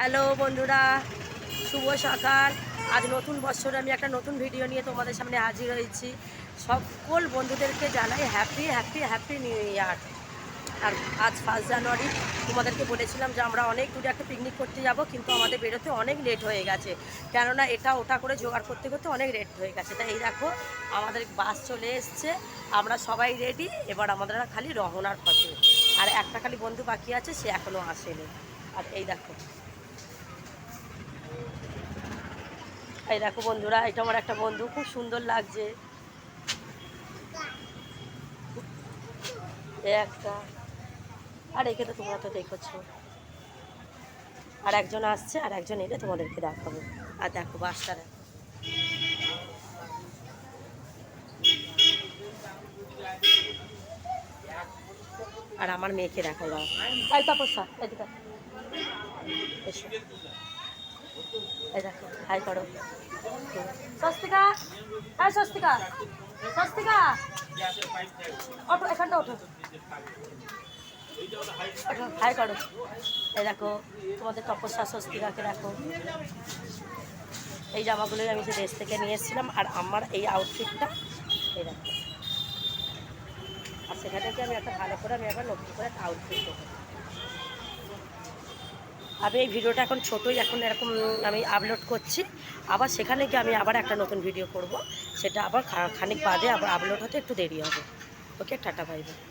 Hello বন্ধুরা, শুভ সকাল। আজ নতুন বছরে আমি একটা নতুন ভিডিও নিয়ে তোমাদের সামনে হাজির হয়েছি। সকল বন্ধুদেরকে জানাই happy happy happy new year. আর আজ 1 জানুয়ারি তোমাদেরকে বলেছিলাম যে আমরা অনেক দূরে একটা পিকনিক করতে যাব, কিন্তু আমাদের বেরোতে অনেক লেট হয়ে গেছে, কেননা এটা ওটা করে জোগাড় করতে করতে অনেক লেট হয়ে গেছে। তাই এই দেখো আমাদের বাস চলে এসছে, আমরা সবাই রেডি। এবার আমাদের খালি রওনার পথে, আর একটা খালি বন্ধু বাকি আছে, সে এখনও আসেনি। আর এই দেখো বন্ধুরা, এটা আমার একটা বন্ধু, খুব সুন্দর লাগছে। একটা আর একে তো তোমরা তো দেখেছো, আর একজন আসছে, আর একজন এলে তোমাদেরকে দেখাবো। আর দেখো বাসটা দেখো। আর আমার মেয়েকে দেখাই দাও। এই তপস্যা, এদিকে এসো। এই দেখো, হাই করো। স্বস্তিকা, হ্যাঁ স্বস্তিকা, স্বস্তিকা ওঠো, এখানটা ওঠো, হাই করো। এই দেখো তোমাদের তপস্যা স্বস্তিকাকে দেখো। এই জামাগুলোই আমি যে দেশ থেকে নিয়ে এসেছিলাম, আর আমার এই আউটফিটটা এই দেখো। আর সেখানে কি আমি একটা ভালো করে আমি আবার নতুন করে একটা আউটফিট দেবো। আমি এই ভিডিওটা এখন ছোটোই এখন এরকম আমি আপলোড করছি, আবার সেখানে গিয়ে আমি আবার একটা নতুন ভিডিও করব, সেটা আবার খানিক বাদে আবার আপলোড হতে একটু দেরি হবে। ওকে, টাটা, বাই বাই।